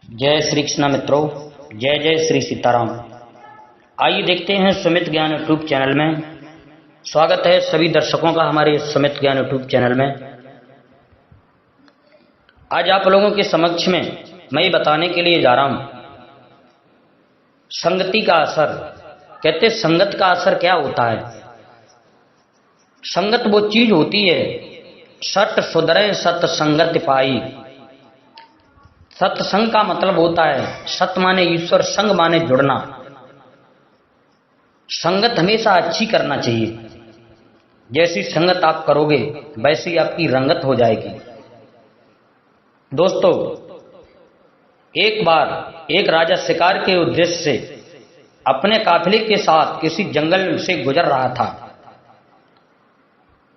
जय श्री कृष्ण मित्रों, जय जय श्री सीताराम। आइए देखते हैं सुमित ज्ञान यूट्यूब चैनल में। स्वागत है सभी दर्शकों का हमारे सुमित ज्ञान यूट्यूब चैनल में। आज आप लोगों के समक्ष में मैं ये बताने के लिए जा रहा हूं, संगति का असर। कहते संगत का असर क्या होता है। संगत वो चीज होती है, सत सुधरे सत संगत पाई। सत्संग का मतलब होता है सत माने ईश्वर, संग माने जुड़ना। संगत हमेशा अच्छी करना चाहिए। जैसी संगत आप करोगे वैसी आपकी रंगत हो जाएगी। दोस्तों, एक बार एक राजा शिकार के उद्देश्य से अपने काफिले के साथ किसी जंगल से गुजर रहा था।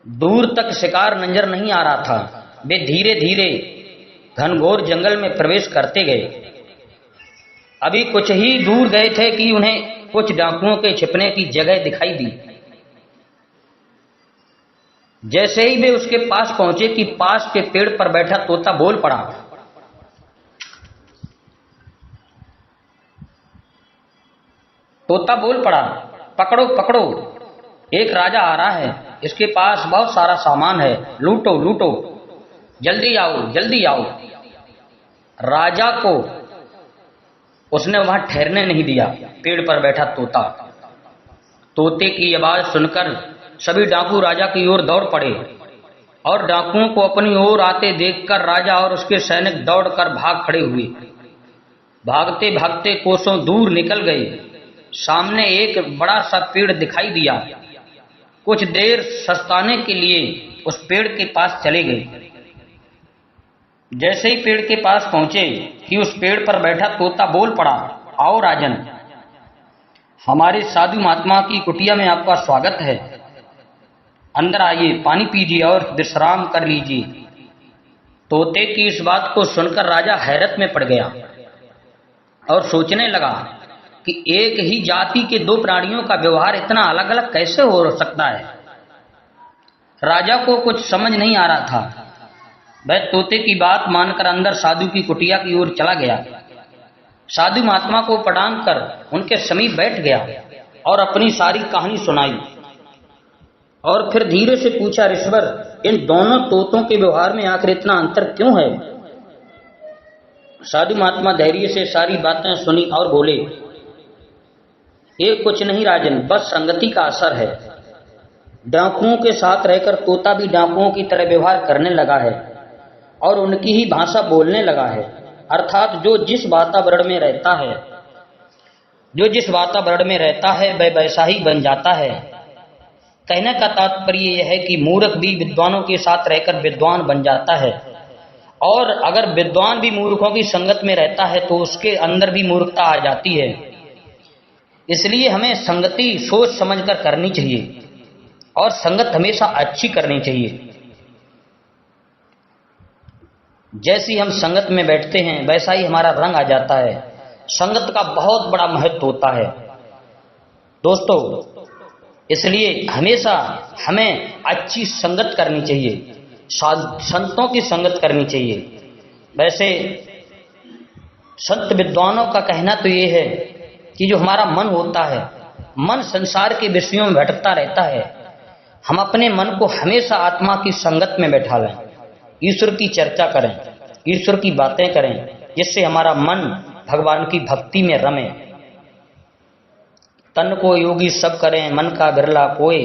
दूर तक शिकार नजर नहीं आ रहा था। वे धीरे धीरे घनघोर जंगल में प्रवेश करते गए। अभी कुछ ही दूर गए थे कि उन्हें कुछ डाकुओं के छिपने की जगह दिखाई दी। जैसे ही वे उसके पास पहुंचे कि पास के पेड़ पर बैठा तोता बोल पड़ा। तोता बोल पड़ा, पकड़ो पकड़ो, एक राजा आ रहा है, इसके पास बहुत सारा सामान है, लूटो लूटो, जल्दी आओ जल्दी आओ। राजा को उसने वहां ठहरने नहीं दिया। पेड़ पर बैठा तोता, तोते की आवाज सुनकर सभी डाकू राजा की ओर दौड़ पड़े और डाकुओं को अपनी ओर आते देखकर राजा और उसके सैनिक दौड़कर भाग खड़े हुए। भागते भागते कोसों दूर निकल गए। सामने एक बड़ा सा पेड़ दिखाई दिया। कुछ देर सस्ताने के लिए उस पेड़ के पास चले गए। जैसे ही पेड़ के पास पहुंचे कि उस पेड़ पर बैठा तोता बोल पड़ा, आओ राजन, हमारे साधु महात्मा की कुटिया में आपका स्वागत है। अंदर आइए, पानी पीजिए और विश्राम कर लीजिए। तोते की इस बात को सुनकर राजा हैरत में पड़ गया और सोचने लगा कि एक ही जाति के दो प्राणियों का व्यवहार इतना अलग अलग कैसे हो सकता है। राजा को कुछ समझ नहीं आ रहा था। वह तोते की बात मानकर अंदर साधु की कुटिया की ओर चला गया। साधु महात्मा को प्रणाम कर उनके समीप बैठ गया और अपनी सारी कहानी सुनाई। और फिर धीरे से पूछा, ऋषवर, इन दोनों तोतों के व्यवहार में आखिर इतना अंतर क्यों है। साधु महात्मा धैर्य से सारी बातें सुनी और बोले, ये कुछ नहीं राजन, बस संगति का असर है। डाकुओं के साथ रहकर तोता भी डाकुओं की तरह व्यवहार करने लगा है और उनकी ही भाषा बोलने लगा है। अर्थात जो जिस वातावरण में रहता है वह वैसा ही बन जाता है। कहने का तात्पर्य यह है कि मूर्ख भी विद्वानों के साथ रहकर विद्वान बन जाता है, और अगर विद्वान भी मूर्खों की संगत में रहता है तो उसके अंदर भी मूर्खता आ जाती है। इसलिए हमें संगति सोच समझकर करनी चाहिए और संगत हमेशा अच्छी करनी चाहिए। जैसी हम संगत में बैठते हैं वैसा ही हमारा रंग आ जाता है। संगत का बहुत बड़ा महत्व होता है दोस्तों। इसलिए हमेशा हमें अच्छी संगत करनी चाहिए, संतों की संगत करनी चाहिए। वैसे संत विद्वानों का कहना तो ये है कि जो हमारा मन होता है, मन संसार के विषयों में भटकता रहता है। हम अपने मन को हमेशा आत्मा की संगत में बैठा लें, ईश्वर की चर्चा करें, ईश्वर की बातें करें, जिससे हमारा मन भगवान की भक्ति में रमे। तन को योगी सब करें, मन का बिरला कोय,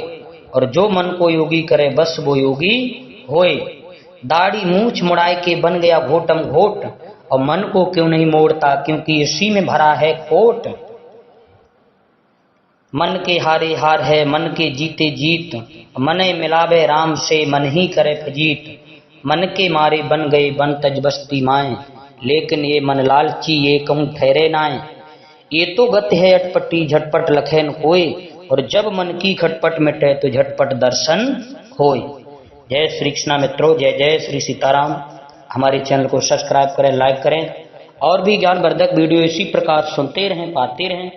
और जो मन को योगी करे बस वो योगी होए। दाढ़ी मूछ मुड़ाए के बन गया घोटम घोट, और मन को क्यों नहीं मोड़ता, क्योंकि इसी में भरा है कोट। मन के हारे हार है, मन के जीते जीत, मने मिलावे राम से, मन ही करे फजीत। मन के मारे बन गए बन तज बस्ती माए, लेकिन ये मन लालची ये कहूं ठहरे नाए। ये तो गति है अटपटी झटपट लखेन कोय, और जब मन की खटपट मिटे तो झटपट दर्शन होय। जय श्री कृष्णा मित्रों, जय जय श्री सीताराम। हमारे चैनल को सब्सक्राइब करें, लाइक करें, और भी ज्ञानवर्धक वीडियो इसी प्रकार सुनते रहें, पाते रहें।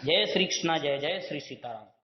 जय श्री कृष्णा, जय जय श्री सीताराम।